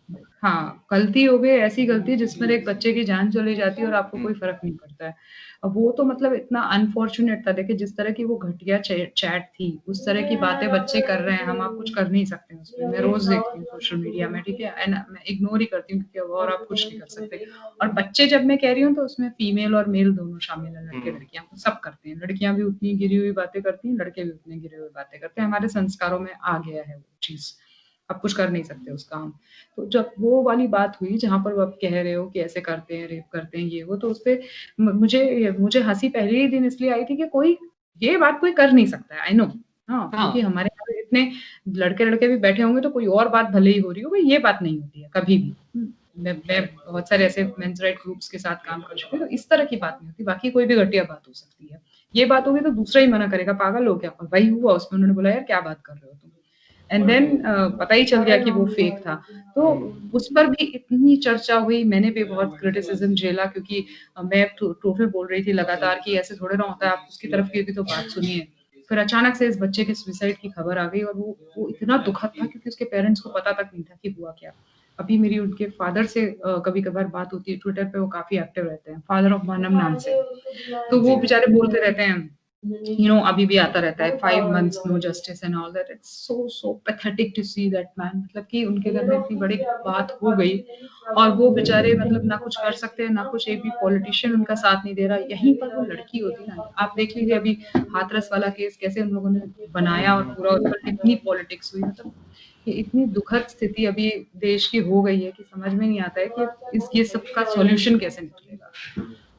हाँ, गलती हो गई, ऐसी गलती जिसमें एक बच्चे की जान चली जाती है और आपको कोई फ़र्क नहीं पड़ता है। अब वो तो मतलब इतना अनफॉर्च्यूनेट था, देखिए जिस तरह की वो घटिया चैट थी, उस तरह की बातें बच्चे कर रहे हैं, हम आप कुछ कर नहीं सकते उसमें। मैं रोज़ देखती हूँ सोशल मीडिया में, ठीक है? एंड मैं इग्नोर ही करती हूँ क्योंकि अब और आप कुछ नहीं कर सकते। और बच्चे जब मैं कह रही हूँ तो उसमें फीमेल और मेल दोनों शामिल हैं, हुँ, लड़के-लड़कियाँ सब करते हैं। लड़कियाँ भी उतनी गिरी हुई बातें करती हैं, लड़के भी उतनी गिरी हुई बातें करते हैं। हमारे संस्कारों में आ गया है वो चीज़, आप कुछ कर नहीं सकते उसका हम। तो जब वो वाली बात हुई जहाँ पर वो आप कह रहे हो कि ऐसे करते हैं, रेप करते हैं, ये वो, तो उसपे मुझे मुझे हँसी पहले ही दिन इसलिए आई थी कि कोई ये बात कोई कर नहीं सकता है, आई नो। हाँ, क्योंकि हाँ, हमारे यहाँ पे इतने लड़के-लड़के भी बैठे होंगे तो कोई और बात भले ही हो रही हो, भई ये बात नहीं होती है कभी भी। मैं बहुत सारे ऐसे मेंस राइट ग्रुप्स के साथ काम कर चुकी हूँ, तो इस तरह की बात नहीं होती, बाकी कोई भी घटिया बात हो सकती है। ये बात होगी तो दूसरा ही मना करेगा, पागल हो क्या? और वही हुआ उसमें, उन्होंने बोला यार क्या बात कर रहे हो तुम? एंड देन पता ही चल गया कि वो फेक था। तो हुँ, उस पर भी इतनी चर्चा हुई, मैंने भी बहुत क्रिटिसिज़्म झेला क्योंकि मैं टोटल बोल रही थी लगातार कि ऐसे थोड़े ना होता है, आप उसकी तरफ की भी तो बात सुनिए। फिर अचानक से इस बच्चे के सुसाइड की खबर आ गई और वो इतना दुखद था क्योंकि उसके पेरेंट्स को पता तक नहीं था कि हुआ क्या। अभी मेरी उनके फादर से कभी-कभार बात होती है, ट्विटर पे वो काफ़ी एक्टिव रहते हैं, फादर ऑफ मानव नाम से। तो वो जी। बेचारे बोलते रहते हैं, अभी भी आता रहता है 5 months no justice and all that. It's so pathetic to see that man, मतलब कि उनके घर में इतनी बड़ी बात हो गई और वो बेचारे मतलब ना कुछ कर सकते हैं, ना कुछ, एक भी पॉलिटिशियन उनका साथ नहीं दे रहा। यहीं पर वो लड़की होती ना, आप देख लीजिए अभी हाथरस वाला केस कैसे उन लोगों ने बनाया और हुँ, पूरा उस पर कितनी पॉलिटिक्स हुई, मतलब ये इतनी दुखद स्थिति अभी देश की हो गई है कि समझ में नहीं आता है कि ये सब का सॉल्यूशन कैसे निकलेगा।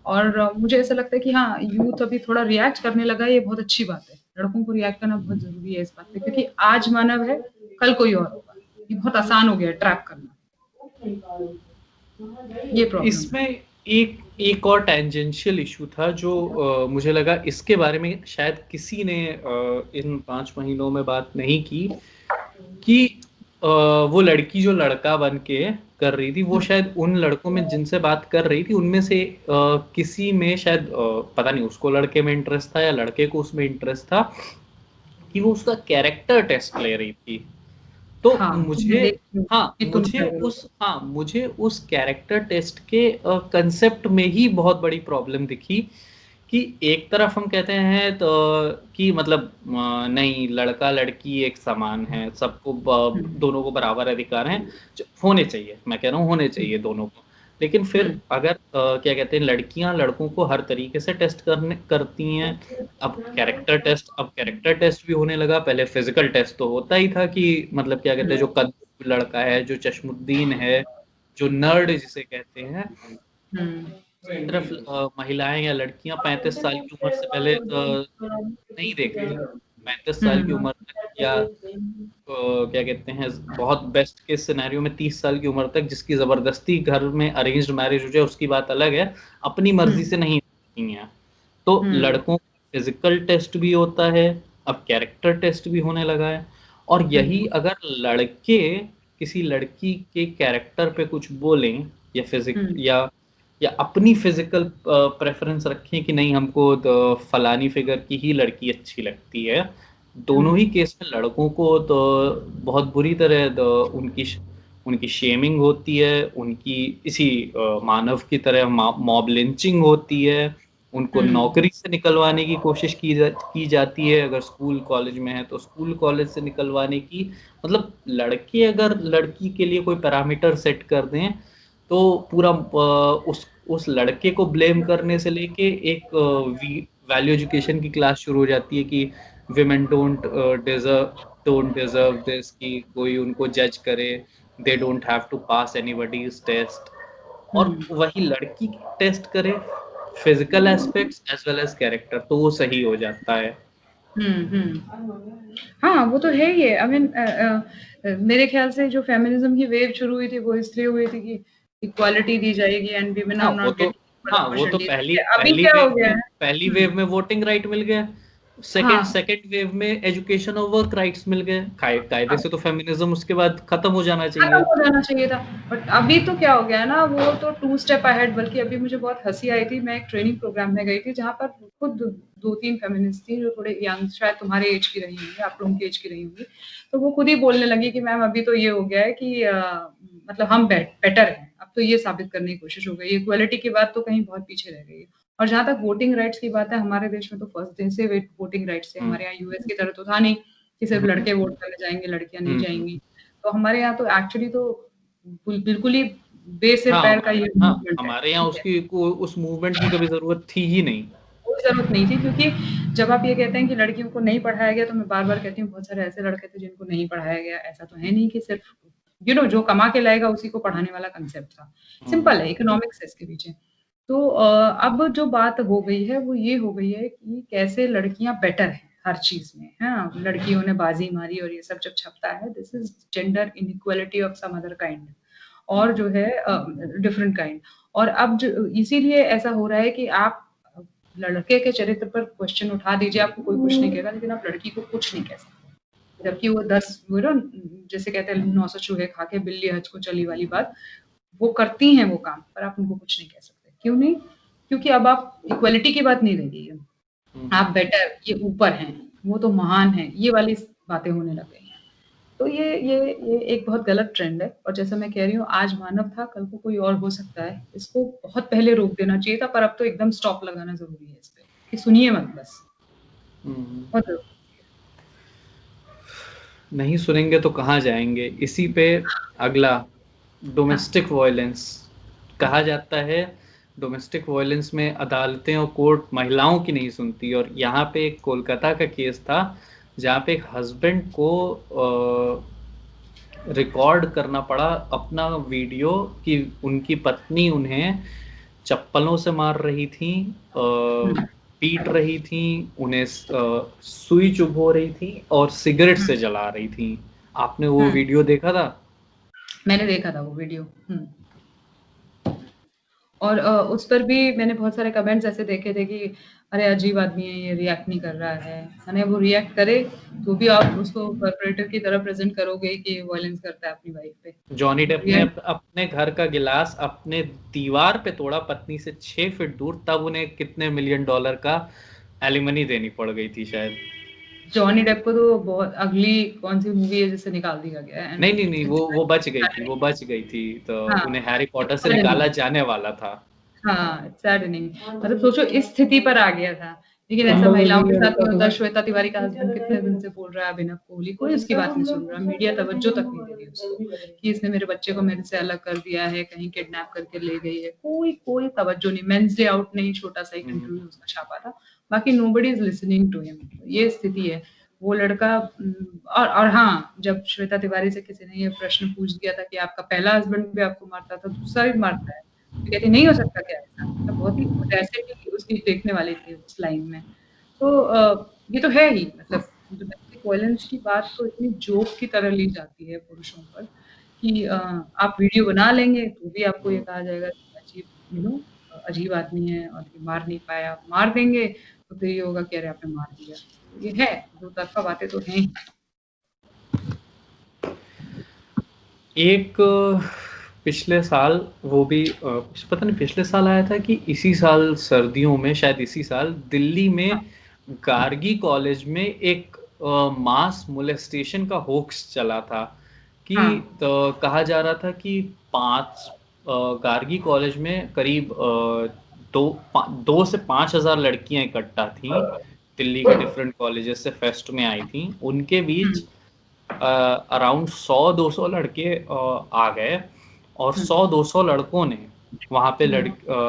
और मुझे ऐसा लगता है कि हाँ, यूथ अभी थोड़ा रिएक्ट करने लगा है, ये बहुत अच्छी बात है। लड़कों को रिएक्ट करना बहुत ज़रूरी है इस बात पे, क्योंकि आज मानव है, कल कोई और होगा। ये बहुत आसान हो गया है ट्रैप करना। ये प्रॉब्लम है। इसमें एक एक और टैंजेंशियल इश्यू था जो मुझे लगा इसके बारे में शायद किसी ने इन 5 महीनों में बात नहीं की कि वो लड़की जो लड़का बन के कर रही थी, वो हुँ, शायद उन लड़कों में जिनसे बात कर रही थी, उनमें से किसी में शायद पता नहीं उसको लड़के में इंटरेस्ट था या लड़के को उसमें इंटरेस्ट था कि वो उसका कैरेक्टर टेस्ट ले रही थी। तो हाँ, मैं मुझे देखती हूँ हाँ, कि तुम क्या करोगे। मुझे उस कैरेक्टर टेस्ट के कांसेप्ट में ही बहुत बड़ी प्रॉब्लम दिखी कि एक तरफ हम कहते हैं तो कि मतलब नहीं, लड़का-लड़की एक समान है, सबको हुँ, दोनों को बराबर अधिकार हैं, होने चाहिए, मैं कह रहा हूँ होने हुँ, चाहिए दोनों को। लेकिन फिर हुँ, अगर क्या कहते हैं, लड़कियाँ लड़कों को हर तरीके से टेस्ट करने करती हैं। अब कैरेक्टर टेस्ट भी होने लगा, पहले फिजिकल टेस्ट तो होता ही था कि मतलब क्या कहते हैं, जो हुँ, कद्दू लड़का है, जो चश्मुद्दीन है, जो नर्ड जिसे कहते हैं, हुँ, दूसरी तरफ महिलाएं या लड़कियां 35 साल की उम्र से पहले नहीं देखती। 35 साल की हुँ, उम्र तक या क्या कहते हैं, बहुत बेस्ट केस सिनेरियो में 30 साल की उम्र तक जिसकी जबरदस्ती घर में अरेंज्ड मैरिज हो जाए उसकी बात अलग है, अपनी हुँ, मर्जी से नहीं होती हैं। तो हुँ, लड़कों का फिजिकल टेस्ट भी होता है, अब कैरेक्टर टेस्ट भी होने लगा है। और यही बिल्कुल। अगर लड़के किसी लड़की के कैरेक्टर पे कुछ बोलें या फिजिक हुँ, या अपनी फिजिकल प्रेफरेंस रखें कि नहीं, हमको तो फलानी फिगर की ही लड़की अच्छी लगती है, दोनों ही हुँ, केस में लड़कों को तो बहुत बुरी तरह उनकी शेमिंग होती है, उनकी इसी मानव की तरह मॉब लिंचिंग होती है, उनको हुँ, नौकरी से निकलवाने की कोशिश की जाती है, अगर स्कूल कॉलेज में है तो स्कूल कॉलेज से निकलवाने की। मतलब लड़के अगर लड़की के लिए कोई पैरामीटर सेट कर दें तो पूरा उस लड़के को ब्लेम करने से लेके एक वैल्यू एजुकेशन की क्लास शुरू हो जाती है कि women don't deserve this, कि कोई उनको जज करे, they don't have to pass anybody's test। और हुँ, वही लड़की टेस्ट करे physical aspects as well as character, तो वो सही हो जाता है। हुँ, हुँ। हाँ, वो तो है ही है। आई मीन मेरे ख्याल से जो फेमिनिज़्म की वेव शुरू हुई थी, वो इसलिए हुई थी कि इक्वालिटी दी जाएगी एंड वीमेन हाँ आर वो नॉट तो गेटिंग इक्वल हाँ वो तो अपॉर्चुनिटीज़। ठीक पहली है, अभी क्या हो गया है? पहली हुँ, वेव में वोटिंग राइट मिल गया। हाँ। सेकंड वेव में एजुकेशन और वर्क राइट्स मिल गए। कायदे से तो फेमिनिज्म उसके बाद खत्म हो जाना खत्म चाहिए। हो जाना चाहिए था। बट अभी तो क्या हो गया है ना, वो तो 2 स्टेप अहेड। बल्कि अभी मुझे बहुत हँसी आई थी, मैं एक ट्रेनिंग प्रोग्राम में गई थी जहाँ पर खुद 2-3 फेमिनिस्ट थी जो थोड़े यंग, शायद तुम्हारे एज की रही होंगी, आप लोगों की एज की रही होंगी। तो वो खुद ही बोलने लगी कि मैम अभी तो ये हो गया है कि मतलब हम बेटर हैं। अब तो ये साबित करने की कोशिश हो गई है। इक्वालिटी की बात तो कहीं बहुत पीछे रह गई है। और जहाँ तक वोटिंग राइट्स की बात है, हमारे देश में तो फर्स्ट दिन से वोटिंग राइट्स थे। हुँ, हमारे यहाँ यूएस की तरह तो था नहीं कि सिर्फ हुँ, लड़के वोट करने जाएँगे, लड़कियाँ नहीं हुँ, हुँ। जाएँगी। तो हमारे यहाँ तो एक्चुअली तो बिल्कुल ही बेसिर पैर का ये मूवमेंट है, हमारे यहाँ ठीक है। उसकी को उस मूवमेंट की कभी ज़रूरत थी ही नहीं। कोई ज़रूरत नहीं थी क्योंकि जब आप ये कहते हैं कि लड़कियों को नहीं पढ़ाया गया, तो मैं बार-बार कहती हूँ बहुत सारे ऐसे लड़के थे जिनको नहीं पढ़ाया गया। ऐसा तो है नहीं कि सिर्फ जो कमा के लाएगा उसी को पढ़ाने वाला कांसेप्ट था। हुँ, सिंपल है, इकोनॉमिक्स है इसके पीछे। तो अब जो बात हो गई है वो ये हो गई है कि कैसे लड़कियाँ बेटर हैं हर चीज़ में, हाँ? लड़कियों ने बाज़ी मारी और ये सब जब छपता है, this is gender inequality of some other kind और जो है डिफरेंट काइंड और अब जो इसीलिए ऐसा हो रहा है कि आप लड़के के चरित्र पर क्वेश्चन उठा दीजिए, आपको कोई कुछ नहीं कहेगा, लेकिन आप लड़की को कुछ नहीं कह सकते। जबकि वो 10 वो ना जैसे कहते हैं 900 चूहे खा के बिल्ली हज को चली वाली बात, वो करती हैं वो काम, पर आप उनको कुछ नहीं कह सकते। क्यों नहीं? क्योंकि अब आप इक्वालिटी की बात नहीं रह गई है। हुँ। आप बेटर, ये ऊपर हैं, वो तो महान हैं, ये वाली बातें होने लग गई हैं। तो ये एक बहुत गलत ट्रेंड है और जैसा मैं कह रही हूँ आज मानव था, कल को कोई और हो सकता है। इसको बहुत पहले रोक देना चाहिए था, पर अब तो एकदम स्टॉप लगाना ज़रूरी है इस पे, कि सुनिए मत बस। हुँ, हुँ। बहुत ज़रूरी नहीं सुनेंगे तो कहाँ जाएँगे? इसी पे अगला है। हाँ, डोमेस्टिक वॉयलेंस कहा जाता है। डोमेस्टिक वॉयलेंस में अदालतें और कोर्ट महिलाओं की नहीं सुनती और यहाँ पे एक कोलकाता का केस था जहाँ पे एक हस्बैंड को रिकॉर्ड करना पड़ा अपना वीडियो कि उनकी पत्नी उन्हें चप्पलों से मार रही थी, हुँ, पीट रही थी, उन्हें सुई चुभो रही थी और सिगरेट हुँ, से जला रही थी। आपने वो हुँ। वीडियो देखा था? मैंने देखा था वो वीडियो। हुँ। और उस पर भी मैंने बहुत सारे कमेंट्स ऐसे देखे थे कि अरे अजीब आदमी है ये रिएक्ट नहीं कर रहा है। मैंने वो रिएक्ट करे तो भी आप उसको परपेट्रेटर की तरह प्रेज़ेंट करोगे कि वायलेंस करता है अपनी वाइफ़ पे। जॉनी वो डेप ने रिएक्ट अपने घर का गिलास अपने दीवार पे तोड़ा पत्नी से 6 फीट दूर, तब उन्हें कितने मिलियन डॉलर का एलिमनी देनी पड़ गई थी शायद। जॉनी डेप को तो बहुत अगली कौन-सी मूवी है जिससे निकाल दिया गया है एंड नहीं, इट्स वो बच गई थी, वो बच गई थी, तो हाँ, उन्हें हैरी पॉटर से सैडेनिंग निकाला जाने वाला था। हाँ, सैडेनिंग मतलब सोचो इस स्थिति पर आ गया था। लेकिन ऐसा हाँ, महिलाओं के साथ नहीं होता। श्वेता तिवारी का हस्बैंड कितने दिन से बोल रहा है अभिनव कोहली, कोई उसकी बात नहीं सुन रहा। मीडिया तवज्जो तक नहीं दे रही उसको कि इसने मेरे बच्चे को मेरे से अलग कर दिया है, कहीं किडनैप करके ले गई है। कोई तवज्जो नहीं। मेंस डे आउट ने ही छोटा-सा एक हुँ, इंटरव्यू उसका छापा था। बाकी nobody is listening to him. ये स्थिति है। वो लड़का और हाँ, जब श्वेता तिवारी से किसी ने ये प्रश्न पूछ दिया था कि आपका पहला हस्बैंड भी आपको मारता था, दूसरा भी मारता है। तो कहती नहीं हो सकता क्या ऐसा? मतलब बहुत ही ऑडेसिटी उसकी देखने वाली थी उस लाइन में। तो ये तो है ही मतलब डोमेस्टिक वायलेंस की बात तो इतनी जोक की तरह ली जाती है पुरुषों पर कि आप वीडियो बना लेंगे तो भी आपको ये हुँ। कहा जाएगा कि अजीब अजीब आदमी है और ये मार नहीं पाया, आप मार देंगे तो फिर ये होगा कि अरे आपने मार दिया। तो ये है, दो तरफ़ा बातें तो हैं ही। एक पिछले साल वो भी पता नहीं पिछले साल आया था कि इसी साल सर्दियों में, शायद इसी साल दिल्ली हाँ, में गार्गी कॉलेज में एक मास मोलेस्टेशन का होक्स चला था कि हाँ, कहा जा रहा था कि 5 गार्गी कॉलेज में करीब 2 से 5,000 लड़कियां इकट्ठा थीं, दिल्ली के डिफरेंट कॉलेजेस से फेस्ट में आई थीं। उनके हुँ, बीच अराउंड 100-200 लड़के आ गए और हुँ, 100-200 लड़कों ने वहाँ पे हुँ,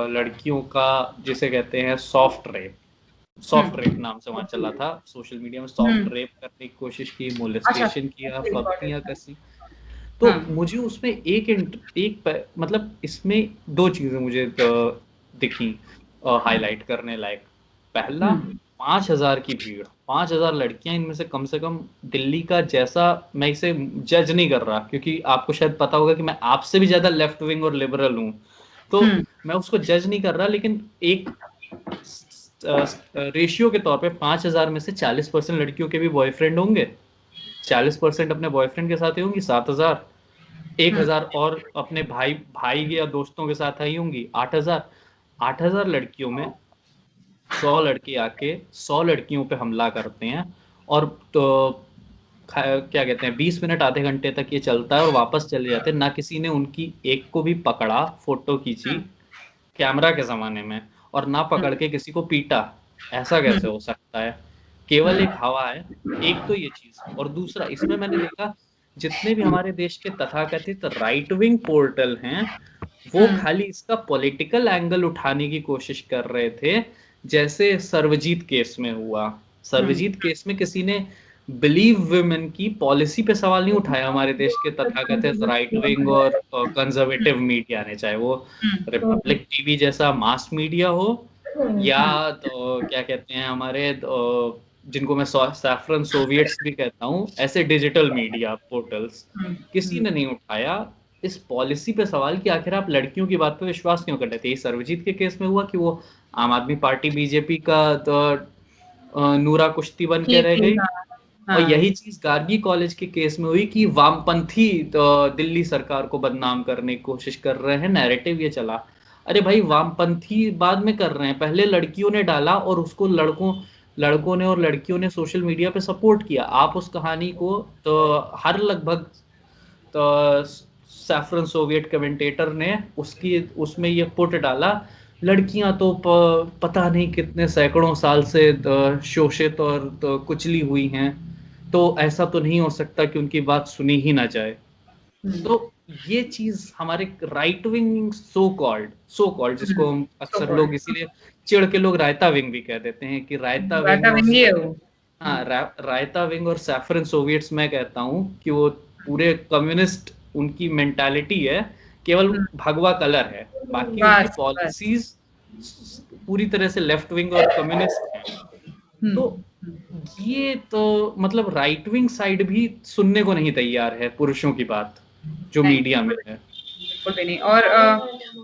लड़कियों का जिसे कहते हैं हुँ, सॉफ्ट रेप नाम से वहाँ चला था सोशल मीडिया में। हुँ। सॉफ्ट रेप करने की कोशिश की, अच्छा, मोलेस्टेशन किया, सबसे फब्तियाँ इम्पोर्टेंट कसी। तो हाँ, मुझे उसमें मतलब इसमें दो चीजें मुझे दिखी हाईलाइट करने लायक। पहला, हुँ, 5,000 की भीड़, 5,000 लड़कियां, इनमें से कम दिल्ली का जैसा, मैं इसे जज नहीं कर रहा क्योंकि आपको शायद पता होगा कि मैं आपसे भी ज्यादा लेफ्ट विंग और लिबरल हूं, तो हुँ, मैं उसको जज नहीं कर रहा, लेकिन एक रेशियो के तौर पे 5,000 में से 40% लड़कियों के भी बॉयफ्रेंड होंगे, 40% अपने बॉयफ्रेंड के साथ ही होंगी, 7,000, एक हुँ, हजार और अपने भाई भाई या दोस्तों के साथ आई होंगी, 8,000। 8,000 लड़कियों में 100 लड़के आके 100 लड़कियों पे हमला करते हैं और तो क्या कहते हैं 20 मिनट आधे घंटे तक ये चलता है और वापस चले जाते हैं। ना किसी ने उनकी एक को भी पकड़ा, फोटो खींची हुँ, कैमरा के ज़माने में, और ना हुँ, पकड़ के किसी को पीटा। ऐसा हुँ, कैसे हो सकता है? केवल एक हुँ, हवा है। एक तो ये चीज़, और दूसरा इसमें मैंने देखा जितने भी हमारे देश के तथाकथित राइट विंग पोर्टल हैं, वो हुँ, खाली इसका पॉलिटिकल एंगल उठाने की कोशिश कर रहे थे। जैसे सर्वजीत केस में हुआ। हुँ। सर्वजीत केस में किसी ने बिलीव वुमेन की पॉलिसी पे सवाल नहीं उठाया हमारे देश के तथाकथित राइट विंग और कंजर्वेटिव मीडिया ने, चाहे वो रिपब्लिक टीवी जैसा मास मीडिया हो, या तो क्या कहते हैं हमारे जिनको मैं सैफरन सोवियट्स भी कहता हूँ, ऐसे डिजिटल मीडिया पोर्टल्स, किसी ने नहीं उठाया इस पॉलिसी पे सवाल कि आखिर आप लड़कियों की बात पे विश्वास क्यों कर लेते हैं। सर्वजीत के केस में हुआ कि वो आम आदमी पार्टी बीजेपी का तो नूरा कुश्ती बन के थी, रह गई। हाँ, और हाँ। यही चीज गार्गी कॉलेज के केस में हुई कि वामपंथी दिल्ली सरकार को बदनाम करने की कोशिश कर रहे हैं, नैरेटिव ये चला। अरे भाई, वामपंथी बाद में कर रहे हैं, पहले लड़कियों ने डाला और उसको लड़कों लड़कों ने और लड़कियों ने सोशल मीडिया पे सपोर्ट किया। आप उस कहानी को तो हर लगभग तो सैफरन सोवियत कमेंटेटर ने उसकी उसमें ये पुट डाला, लड़कियां तो पता नहीं कितने सैकड़ों साल से शोषित और कुचली हुई हैं, तो ऐसा तो नहीं हो सकता कि उनकी बात सुनी ही ना जाए। हुँ, तो ये चीज हमारे राइट विंग सो कॉल्ड जिसको हुँ, हम सो अक्सर कॉल्ड लोग इसीलिए चिढ़ के लोग रायता विंग भी कह देते हैं कि रायता विंग राटा और विंगी है वो। हाँ, हुँ, रायता विंग और सैफरन सोवियट्स मैं कहता हूँ कि वो पूरे कम्युनिस्ट, उनकी मेंटालिटी है, केवल हुँ, भगवा कलर है, बाकी उनकी बस, बस। पॉलिसीज पूरी तरह से लेफ्ट विंग और कम्युनिस्ट हैं। हुँ, तो हुँ, ये तो मतलब राइट विंग साइड भी सुनने को नहीं तैयार है पुरुषों की बात, जो नहीं, मीडिया में है। बिल्कुल भी नहीं। और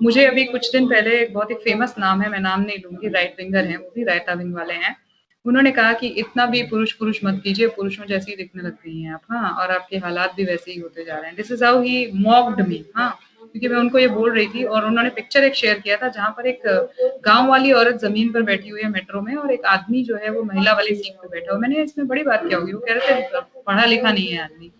मुझे अभी कुछ दिन पहले एक बहुत ही फ़ेमस नाम है, मैं नाम नहीं लूँगी, राइट विंगर हैं, वो भी रायता विंग वाले हैं। उन्होंने कहा कि इतना भी पुरुष-पुरुष मत कीजिए, पुरुषों जैसी दिखने लग गई हैं आप, हाँ, और आपके हालात भी वैसे ही होते जा रहे हैं। This is how he mocked me, हाँ, क्योंकि मैं उनको ये बोल रही थी और उन्होंने पिक्चर एक शेयर किया था जहाँ पर एक गाँव वाली औरत ज़मीन पर बैठी हुई है मेट्रो में और एक आदमी जो है वो महिला वाली सीट पे बैठा हुआ है। मैंने इसमें बड़ी बात क्या होगी? वो कह रहे थे पढ़ा लिखा नहीं है आदमी।